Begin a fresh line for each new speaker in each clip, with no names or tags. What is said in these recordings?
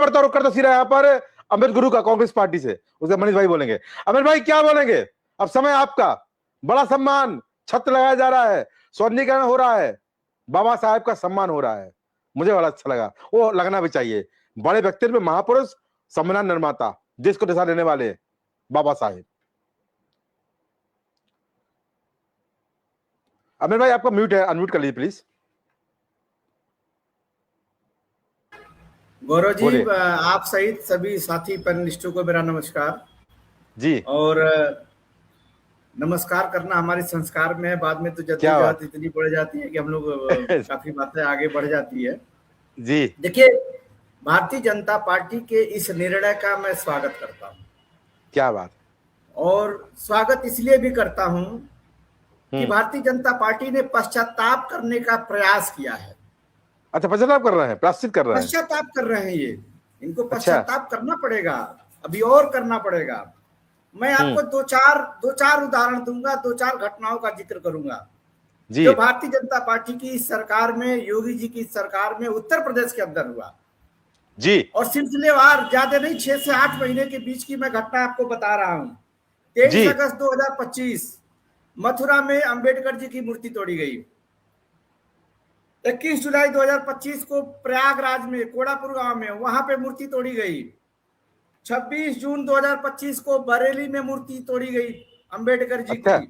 रुक कर तो सीधा यहाँ पर अमित गुरु का कांग्रेस पार्टी से, उसके मनीष भाई बोलेंगे। अमित भाई क्या बोलेंगे? अब समय आपका। बड़ा सम्मान छत्र लगाया जा रहा है, स्वर्णीकरण हो रहा है, बाबा साहेब का सम्मान हो रहा है। मुझे बड़ा अच्छा लगा, वो लगना भी चाहिए। बड़े व्यक्तित्व, महापुरुष, संविधान निर्माता, देश को दिशा देने वाले बाबा साहेब। अमित भाई आपका म्यूट है, अनम्यूट कर लीजिए प्लीज।
गौरव जी, आप सहित सभी साथी पैनलिस्टों को मेरा नमस्कार
जी।
और नमस्कार करना हमारे संस्कार में है। बाद में तो जद्दोजहद इतनी बढ़ जाती है कि हम लोग काफी बातें आगे बढ़ जाती है
जी।
देखिए, भारतीय जनता पार्टी के इस निर्णय का मैं स्वागत करता हूं।
क्या बात। और
स्वागत इसलिए भी करता हूं कि भारतीय जनता पार्टी ने पश्चाताप करने का प्रयास किया है।
अच्छा, पश्चाताप कर रहे हैं, प्रायश्चित कर रहे हैं,
पश्चाताप कर रहे हैं। ये इनको पश्चाताप करना पड़ेगा, अभी और करना पड़ेगा। मैं आपको दो चार उदाहरण दूंगा, दो चार घटनाओं का जिक्र करूंगा जो भारतीय जनता पार्टी की सरकार में, योगी जी की सरकार में उत्तर प्रदेश के अंदर हुआ जी। और सिलसिलेवार, ज्यादा नहीं, 6 से 8 महीने के बीच की मैं घटना आपको बता रहा हूं। 23 अगस्त 2025 मथुरा में अंबेडकर जी की मूर्ति तोड़ी गई। 21 जुलाई 2025 को प्रयागराज में, कोड़ापुर गांव में, वहां पे मूर्ति तोड़ी गई। 26 जून 2025 को बरेली में मूर्ति तोड़ी गई अंबेडकर जी की।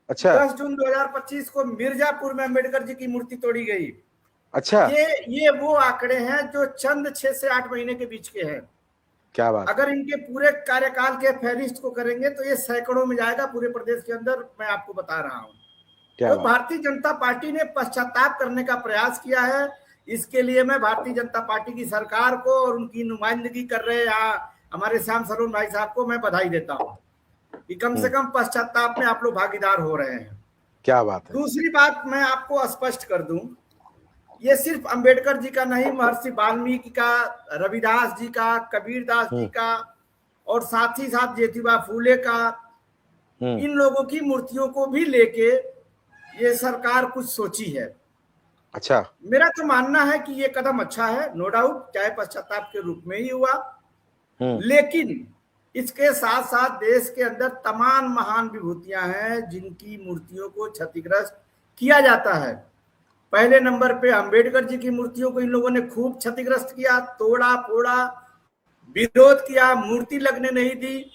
10 जून 2025 को मिर्जापुर में अंबेडकर जी की मूर्ति तोड़ी गई। ये वो आंकड़े हैं जो चंद 6 से 8 महीने के बीच के हैं। क्या बात। अगर इनके पूरे कार्यकाल के फहरिस्त को करेंगे तो ये सैकड़ों में जाएगा पूरे प्रदेश के अंदर, मैं आपको बता रहा हूं। तो भारतीय जनता पार्टी ने पश्चाताप करने का प्रयास किया है। इसके लिए मैं भारतीय जनता पार्टी की सरकार को और उनकी नुमाइंदगी कर रहे यहाँ हमारे श्याम सरोन भाई साहब को मैं बधाई देता हूँ कि कम से कम पश्चाताप में आप लोग भागीदार हो रहे हैं। क्या बात है। दूसरी बात मैं आपको स्पष्ट कर दूं, ये सिर्फ अंबेडकर जी का नहीं, महर्षि वाल्मीकि का, रविदास जी का, कबीरदास जी का और साथ ही साथ ज्योतिबा फूले का, इन लोगों की मूर्तियों को भी लेके ये सरकार कुछ सोची है। अच्छा, मेरा तो मानना है कि ये कदम अच्छा है, नो डाउट, चाहे पश्चाताप के रूप में ही हुआ, लेकिन इसके साथ साथ देश के अंदर तमाम महान विभूतियां हैं जिनकी मूर्तियों को क्षतिग्रस्त किया जाता है। पहले नंबर पे अंबेडकर जी की मूर्तियों को इन लोगों ने खूब क्षतिग्रस्त किया, तोड़ा फोड़ा, विरोध किया, मूर्ति लगने नहीं दी।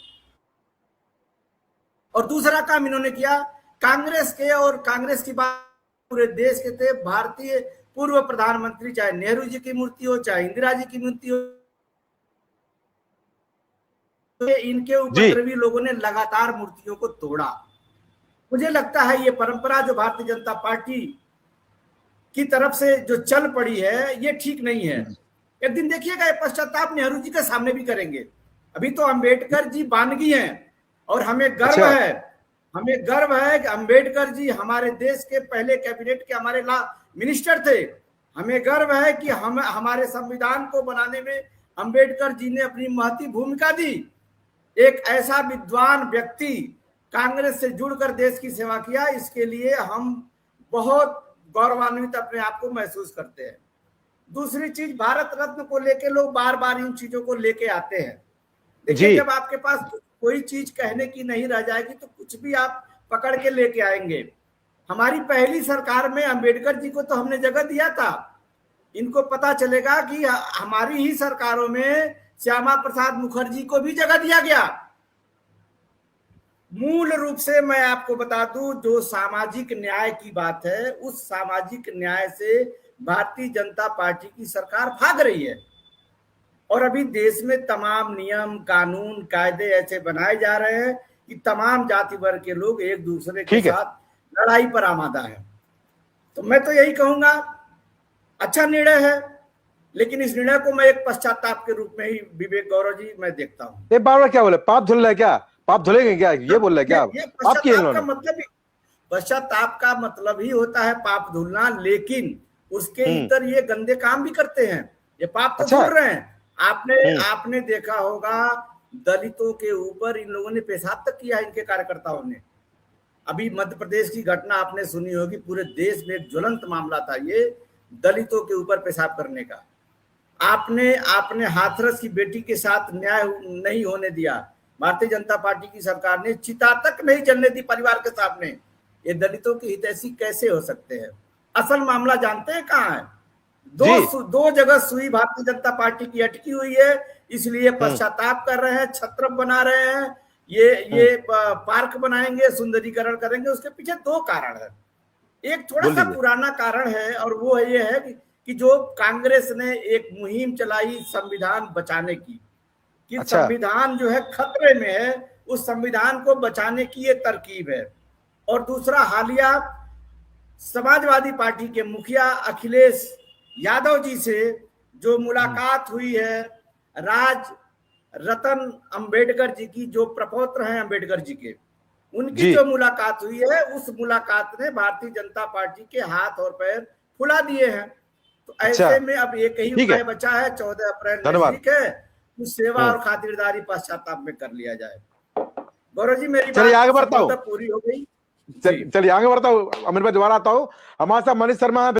और दूसरा काम इन्होंने किया, कांग्रेस के, और कांग्रेस की बात पूरे देश के थे, भारतीय पूर्व प्रधानमंत्री, चाहे नेहरू जी की मूर्ति हो, चाहे इंदिरा जी की मूर्ति हो, इनके ऊपर भी लोगों ने लगातार मूर्तियों को तोड़ा। मुझे लगता है ये परंपरा जो भारतीय जनता पार्टी की तरफ से जो चल पड़ी है ये ठीक नहीं है। एक दिन देखिएगा ये पश्चाताप नेहरू जी के सामने भी करेंगे। अभी तो अंबेडकर जी बानगी हैं और हमें गर्व है, हमें गर्व है कि अंबेडकर जी हमारे देश के पहले कैबिनेट के हमारे मिनिस्टर थे। हमें गर्व है कि हम हमारे संविधान को बनाने में अंबेडकर जी ने अपनी महती भूमिका दी। एक ऐसा विद्वान व्यक्ति कांग्रेस से जुड़कर देश की सेवा किया, इसके लिए हम बहुत गौरवान्वित अपने आप को महसूस करते हैं। दूसरी चीज, भारत रत्न को लेके लोग बार बार इन चीजों को लेके आते हैं। देखिए, जब आपके पास कोई चीज कहने की नहीं रह जाएगी तो कुछ भी आप पकड़ के लेके आएंगे। हमारी पहली सरकार में अंबेडकर जी को तो हमने जगह दिया था। इनको पता चलेगा कि हमारी ही सरकारों में श्यामा प्रसाद मुखर्जी को भी जगह दिया गया। मूल रूप से मैं आपको बता दूं, जो सामाजिक न्याय की बात है, उस सामाजिक न्याय से भारतीय जनता पार्टी की सरकार भाग रही है। और अभी देश में तमाम नियम, कानून, कायदे ऐसे बनाए जा रहे हैं कि तमाम जाति वर्ग के लोग एक दूसरे के साथ लड़ाई पर आमादा है। तो मैं तो यही कहूंगा, अच्छा निर्णय है, लेकिन इस निर्णय को मैं एक पश्चाताप के रूप में ही, विवेक गौरव जी, मैं देखता हूँ। ये बार बार क्या बोले, पाप धुल रहा है क्या, पाप धुलेंगे क्या, ये बोल रहे क्या? पश्चाताप का मतलब ही होता है पाप धुलना, लेकिन उसके इतर ये गंदे काम भी करते हैं। ये पाप तो धुल रहे हैं। आपने देखा होगा दलितों के ऊपर इन लोगों ने पेशाब तक किया, इनके कार्यकर्ताओं ने। अभी मध्य प्रदेश की घटना आपने सुनी होगी, पूरे देश में एक ज्वलंत मामला था ये, दलितों के ऊपर पेशाब करने का। आपने आपने हाथरस की बेटी के साथ न्याय नहीं होने दिया। भारतीय जनता पार्टी की सरकार ने चिता तक नहीं जलने दी परिवार के सामने। ये दलितों की हितैषी कैसे हो सकते हैं? असल मामला जानते हैं कहाँ है? दो जगह सुई भारतीय जनता पार्टी की अटकी हुई है, इसलिए पश्चाताप कर रहे हैं, छत्र बना रहे हैं, ये पार्क बनाएंगे, सुंदरीकरण करेंगे। उसके पीछे दो कारण है। एक थोड़ा सा पुराना कारण है और वो ये है कि जो कांग्रेस ने एक मुहिम चलाई संविधान बचाने की, कि
अच्छा।
संविधान जो है खतरे में है, उस संविधान को बचाने की ये तरकीब है। और दूसरा, हालिया समाजवादी पार्टी के मुखिया अखिलेश यादव जी से जो मुलाकात हुई है राज रतन अंबेडकर जी की, जो प्रपौत्र हैं अंबेडकर जी के, उनकी जो मुलाकात हुई है, उस मुलाकात ने भारतीय जनता पार्टी के हाथ और पैर फुला दिए हैं। तो ऐसे में अब एक ही उपाय बचा है, 14 अप्रैल नजदीक है, कुछ सेवा और खातिरदारी पश्चाताप में कर लिया जाए। गौरव जी, मेरी बात
आगे बढ़ता हूँ,
पूरी हो गई।
चलिए आगे बढ़ता हूँ। अमित भाई दोबारा आता हूँ। हमारे साथ मनीष शर्मा है।